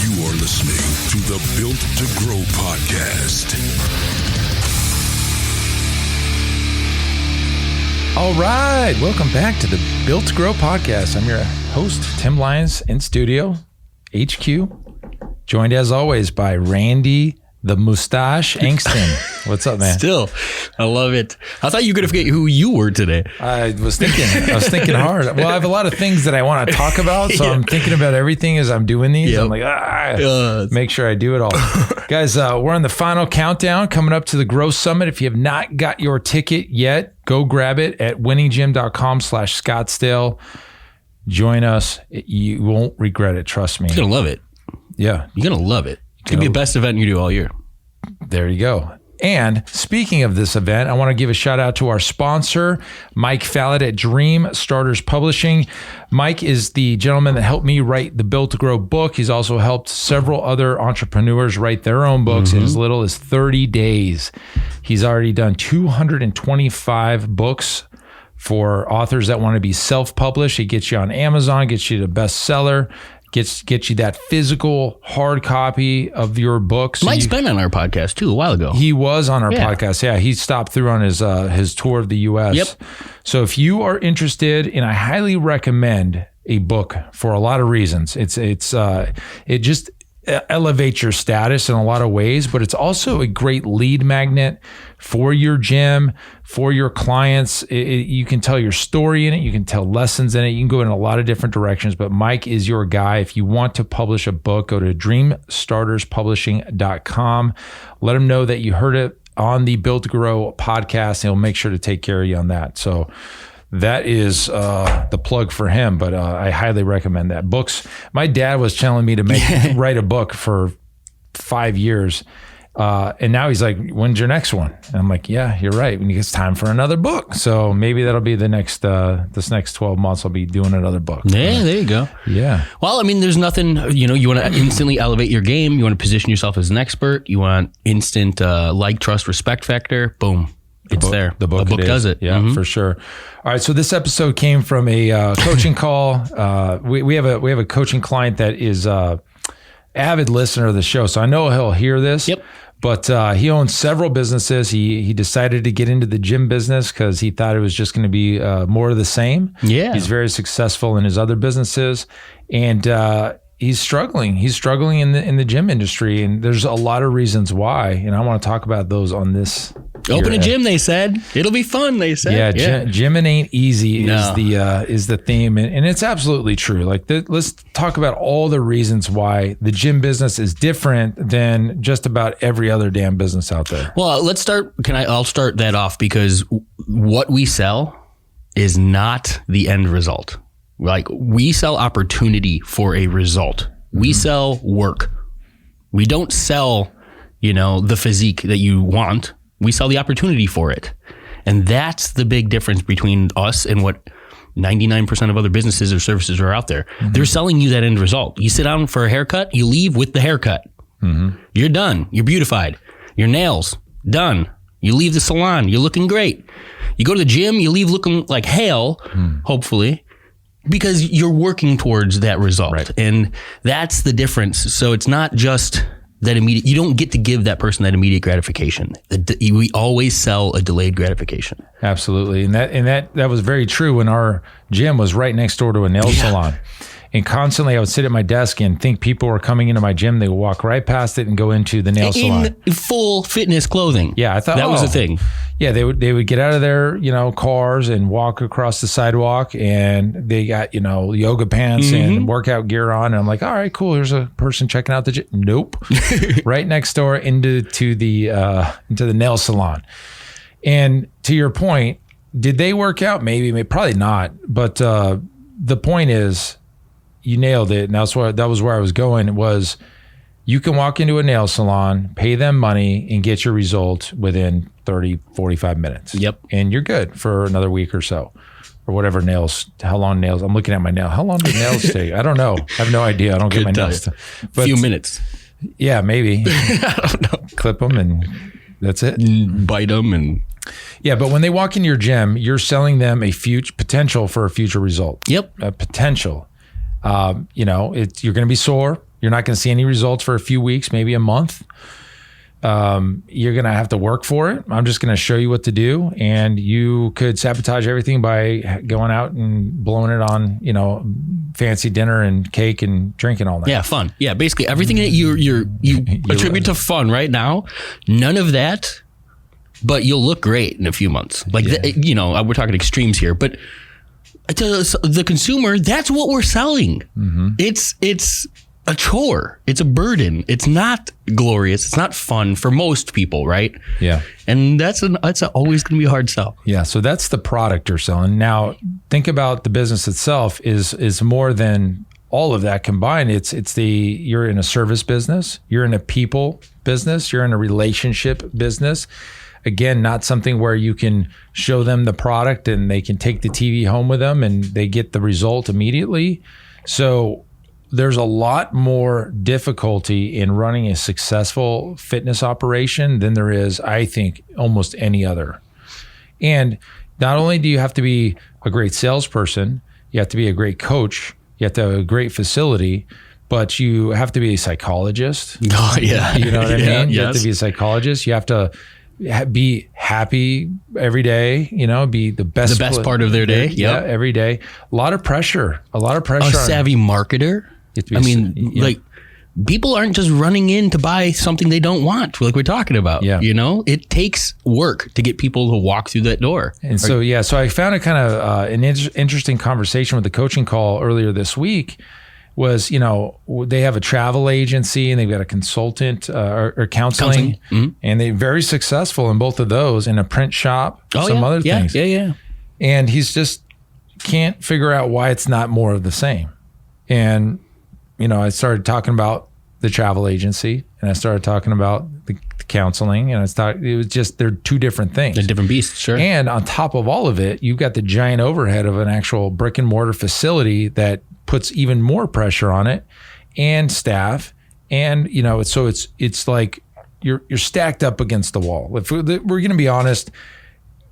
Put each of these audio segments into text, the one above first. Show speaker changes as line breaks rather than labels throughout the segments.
You are listening to the Built to Grow podcast.
All right, welcome back to the Built to Grow podcast. I'm your host, Tim Lyons, in studio, HQ, joined as always by Randy the Mustache Angston. What's up, man?
Still, I love it. I thought you were going to forget who you were today.
I was thinking hard. Well, I have a lot of things that I want to talk about, so I'm thinking about everything as I'm doing these. Yep. I'm like, make sure I do it all. Guys, we're on the final countdown coming up to the Grow Summit. If you have not got your ticket yet, go grab it at winninggym.com/Scottsdale. Join us. You won't regret it. Trust me.
You're going to love it.
Yeah.
You're going to love it. It's going to be the best event you do all year.
There you go. And speaking of this event, I want to give a shout out to our sponsor, Mike Fallett at Dream Starters Publishing. Mike is the gentleman that helped me write the Built to Grow book. He's also helped several other entrepreneurs write their own books in as little as 30 days. He's already done 225 books for authors that want to be self-published. He gets you on Amazon, gets you the bestseller, Get you that physical hard copy of your book. So
Mike's been on our podcast too a while ago.
He was on our podcast. Yeah, he stopped through on his tour of the U.S.
Yep.
So if you are interested, and I highly recommend a book for a lot of reasons. It just elevates your status in a lot of ways, but it's also a great lead magnet for your gym, for your clients. You can tell your story in it. You can tell lessons in it. You can go in a lot of different directions, but Mike is your guy. If you want to publish a book, go to dreamstarterspublishing.com. Let him know that you heard it on the Built to Grow podcast, and he'll make sure to take care of you on that. So that is the plug for him, but I highly recommend that. Books. My dad was telling me to write a book for 5 years, and now he's like, "When's your next one?" And I'm like, "Yeah, you're right. When it's time for another book." So maybe that'll be the next this next 12 months. I'll be doing another book.
Yeah, there you go.
Yeah.
Well, I mean, there's nothing. You want to instantly elevate your game. You want to position yourself as an expert. You want instant like, trust, respect factor. Boom. It's there.
The book
does it.
Yeah, for sure. All right. So this episode came from a coaching call. We have a coaching client that is avid listener of the show, so I know he'll hear this.
Yep.
But he owns several businesses. He decided to get into the gym business because he thought it was just going to be more of the same.
Yeah.
He's very successful in his other businesses, and he's struggling. He's struggling in the gym industry, and there's a lot of reasons why. And I want to talk about those on this.
Open a gym, they said. It'll be fun, they said.
Yeah, gymming ain't easy is the theme, and it's absolutely true. Like, let's talk about all the reasons why the gym business is different than just about every other damn business out there.
Well, let's start. I'll start that off, because what we sell is not the end result. Like, we sell opportunity for a result. We sell work. We don't sell, the physique that you want. We sell the opportunity for it. And that's the big difference between us and what 99% of other businesses or services are out there. They're selling you that end result. You sit down for a haircut, you leave with the haircut. You're done. You're beautified. Your nails, done. You leave the salon, you're looking great. You go to the gym, you leave looking like hell, hopefully, because you're working towards that result. Right. And that's the difference. So it's not just that immediate, you don't get to give that person that immediate gratification. We always sell a delayed gratification.
Absolutely. And that was very true when our gym was right next door to a nail salon. And constantly I would sit at my desk and think people were coming into my gym. They would walk right past it and go into the nail salon.
In full fitness clothing.
Yeah, I thought
that was the thing.
Yeah, they would get out of their, cars and walk across the sidewalk, and they got, yoga pants and workout gear on. And I'm like, all right, cool. Here's a person checking out the gym. Nope. Right next door into the nail salon. And to your point, did they work out? Maybe, probably not. But the point is, you nailed it. And that was where I was going. Was you can walk into a nail salon, pay them money, and get your result within 30, 45 minutes.
Yep.
And you're good for another week or so, or whatever how long nails. I'm looking at my nail. How long do nails take? I don't know. I have no idea. I don't get my nails.
A few minutes.
Yeah, maybe.
I don't know.
Clip them and that's it.
Bite them and...
Yeah, but when they walk in your gym, you're selling them a future potential for a future result.
Yep.
A potential. You're going to be sore. You're not going to see any results for a few weeks, maybe a month. You're going to have to work for it. I'm just going to show you what to do. And you could sabotage everything by going out and blowing it on, fancy dinner and cake and drinking all night.
Yeah, fun. Yeah, basically everything that you attribute to fun right now, none of that, but you'll look great in a few months. Like, we're talking extremes here, but to the consumer, that's what we're selling. Mm-hmm. It's a chore. It's a burden. It's not glorious. It's not fun for most people, right?
Yeah.
And that's always going to be a hard sell.
Yeah. So that's the product you're selling. Now, think about the business itself is more than all of that combined. You're in a service business. You're in a people business. You're in a relationship business. Again, not something where you can show them the product and they can take the TV home with them and they get the result immediately. So there's a lot more difficulty in running a successful fitness operation than there is, I think, almost any other. And not only do you have to be a great salesperson, you have to be a great coach, you have to have a great facility, but you have to be a psychologist.
Oh, yeah.
You know what I mean?
Yes.
You have to be a psychologist. You have to be happy every day, be the best
part of their day.
Yeah, every day. A lot of pressure.
A savvy marketer. People aren't just running in to buy something they don't want, like we're talking about.
Yeah.
It takes work to get people to walk through that door.
And so I found a kind of an interesting conversation with the coaching call earlier this week. Was, they have a travel agency and they've got a consultant or counseling. Mm-hmm. And they're very successful in both of those, in a print shop, other things.
Yeah.
And he's just can't figure out why it's not more of the same. And, I started talking about the travel agency and I started talking about the counseling, and I thought it was just, they're two different things.
They're different beasts, sure.
And on top of all of it, you've got the giant overhead of an actual brick and mortar facility that puts even more pressure on it, and staff. And, it's like you're stacked up against the wall. If we're going to be honest,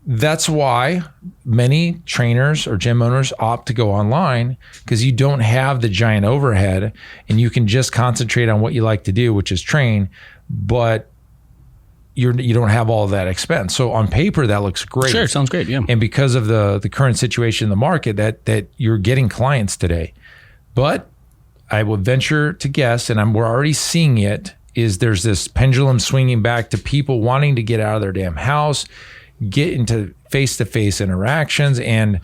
that's why many trainers or gym owners opt to go online, because you don't have the giant overhead and you can just concentrate on what you like to do, which is train, but you don't have all of that expense. So on paper, that looks great.
Sure, sounds great, yeah.
And because of the current situation in the market, that you're getting clients today. But I would venture to guess, and we're already seeing it, is there's this pendulum swinging back to people wanting to get out of their damn house, get into face-to-face interactions, and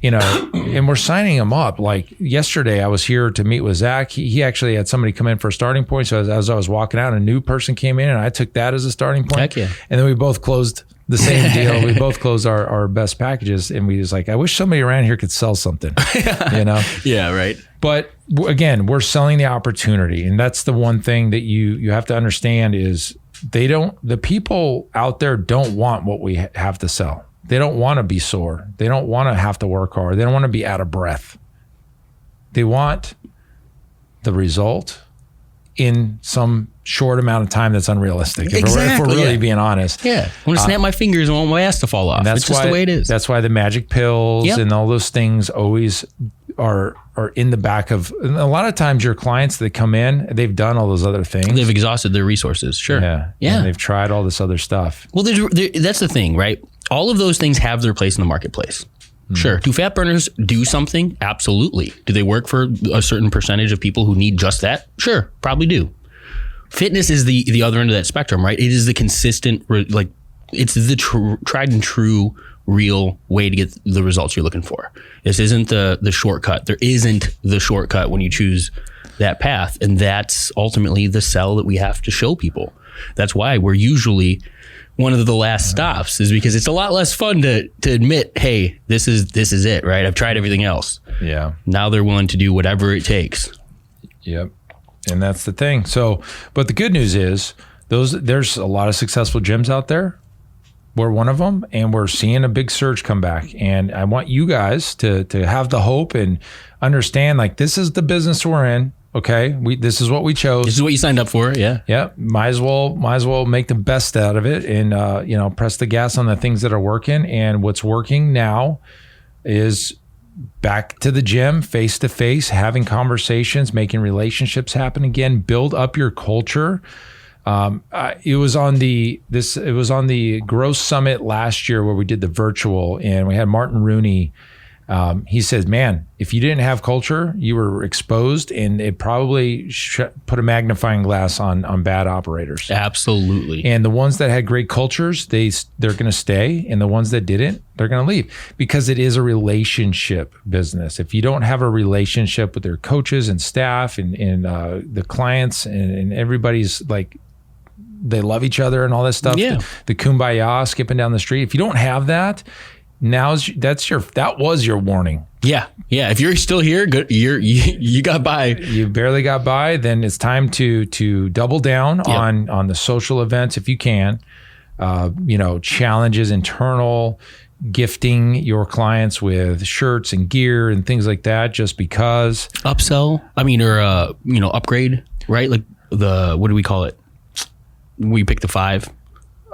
and we're signing them up. Like yesterday, I was here to meet with Zach. He actually had somebody come in for a starting point. So as I was walking out, a new person came in, and I took that as a starting point.
Heck yeah.
And then we both closed the same deal. We both closed our best packages, and we was like, I wish somebody around here could sell something,
Yeah, right.
But again, we're selling the opportunity. And that's the one thing that you have to understand is the people out there don't want what we have to sell. They don't want to be sore. They don't want to have to work hard. They don't want to be out of breath. They want the result in some short amount of time that's unrealistic. If we're really being honest.
Yeah. I want to snap my fingers and want my ass to fall off. That's just the way it is.
That's why the magic pills and all those things always are in the back of, and a lot of times your clients that come in, they've done all those other things.
They've exhausted their resources. Sure.
Yeah. And they've tried all this other stuff.
Well, that's the thing, right? All of those things have their place in the marketplace. Sure. Do fat burners do something? Absolutely. Do they work for a certain percentage of people who need just that? Sure. Probably do. Fitness is the other end of that spectrum, right? It is the consistent, it's the tried and true real way to get the results you're looking for. This isn't the shortcut. There isn't the shortcut when you choose that path. And that's ultimately the sell that we have to show people. That's why we're usually one of the last stops, is because it's a lot less fun to admit, hey, this is it, right? I've tried everything else.
Yeah.
Now they're willing to do whatever it takes.
Yep. And that's the thing. So, but the good news is there's a lot of successful gyms out there. We're one of them, and we're seeing a big surge come back. And I want you guys to have the hope and understand, like, this is the business we're in. Okay, this is what we chose.
This is what you signed up for. Yeah.
Yeah. Might as well make the best out of it, and press the gas on the things that are working. And what's working now is back to the gym, face to face, having conversations, making relationships happen again, build up your culture. It was on the Growth Summit last year where we did the virtual, and we had Martin Rooney. He says, man, if you didn't have culture, you were exposed, and it probably put a magnifying glass on bad operators.
Absolutely.
And the ones that had great cultures, they're going to stay, and the ones that didn't, they're going to leave, because it is a relationship business. If you don't have a relationship with their coaches and staff and the clients and everybody's like, they love each other and all this stuff.
Yeah.
The kumbaya skipping down the street. If you don't have that, that was your warning.
Yeah. If you're still here, good. You got by.
You barely got by. Then it's time to double down on the social events if you can. Challenges, internal, gifting your clients with shirts and gear and things like that. Just because
Upsell. Or upgrade. Right. Like what do we call it? We pick the 5.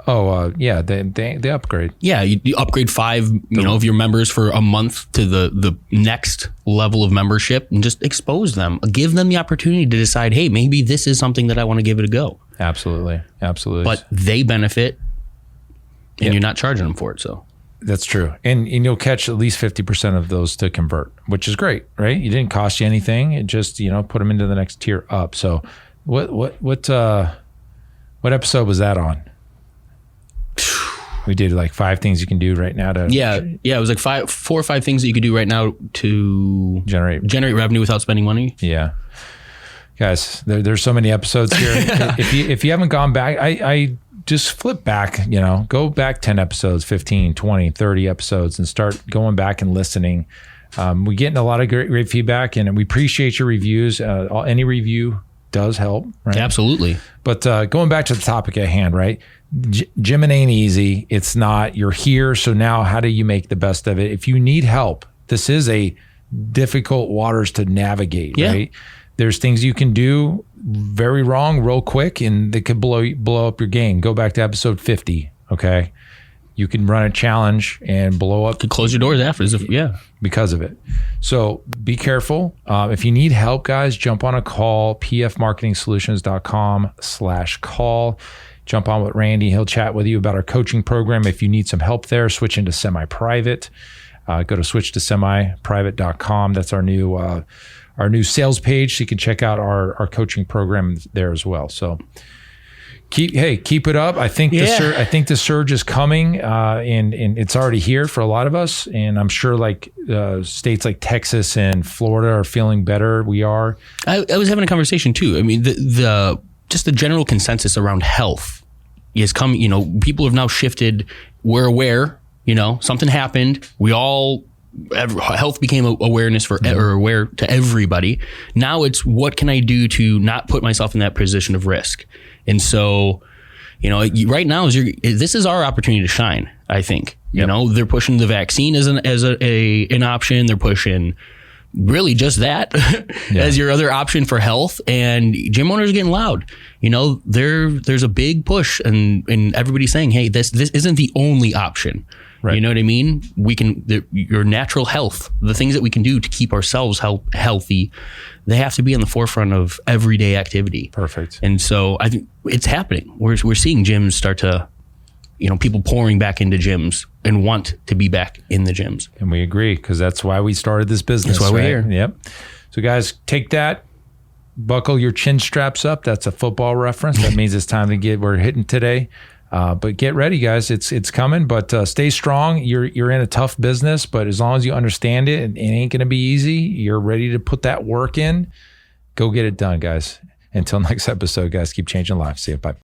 Oh, they upgrade.
Yeah, you upgrade 5, of your members for a month to the next level of membership, and just expose them. Give them the opportunity to decide, hey, maybe this is something that I want to give it a go.
Absolutely.
But they benefit, and you're not charging them for it. So
that's true, and you'll catch at least 50% of those to convert, which is great, right? It didn't cost you anything. It just put them into the next tier up. So what episode was that on? We did like 5 things you can do right now to
it was like 4 or 5 things that you could do right now to generate revenue without spending money.
Yeah, guys, there's so many episodes here. if you haven't gone back, I just flip back, go back 10 episodes, 15, 20, 30 episodes, and start going back and listening. We're getting a lot of great feedback, and we appreciate your reviews. Any review does help, right?
Absolutely.
But going back to the topic at hand, right? Gymmin ain't easy. It's not. You're here. So now how do you make the best of it? If you need help, this is a difficult waters to navigate, right? There's things you can do very wrong real quick, and they could blow up your game. Go back to episode 50, okay? You can run a challenge and blow up.
You could close your doors after,
because of it. So be careful. If you need help, guys, jump on a call, pfmarketingsolutions.com/call. Jump on with Randy. He'll chat with you about our coaching program. If you need some help there, switch into semi-private. Go to switch-to-semi-private.com. That's our new sales page. So you can check out our coaching program there as well. So keep it up. I think the surge is coming, and it's already here for a lot of us. And I'm sure states like Texas and Florida are feeling better. We are.
I was having a conversation too. I mean, just the general consensus around health is coming. People have now shifted. We're aware. Something happened. Health became awareness or aware to everybody. Now it's, what can I do to not put myself in that position of risk? And so, right now this is our opportunity to shine. I think, they're pushing the vaccine as an option. They're pushing really just that as your other option for health, and gym owners are getting loud. There's a big push, and everybody's saying, hey, this isn't the only option. Right. You know what I mean? Your natural health, the things that we can do to keep ourselves healthy, they have to be on the forefront of everyday activity.
Perfect.
And so I think it's happening. We're seeing gyms start to, people pouring back into gyms and want to be back in the gyms.
And we agree, because that's why we started this business.
That's why we're here.
Yep. So guys, take that, buckle your chin straps up. That's a football reference. That means it's time we're hitting today. But get ready, guys. It's coming, but stay strong. You're in a tough business, but as long as you understand it, it ain't going to be easy. You're ready to put that work in. Go get it done, guys. Until next episode, guys, keep changing lives. See you. Bye.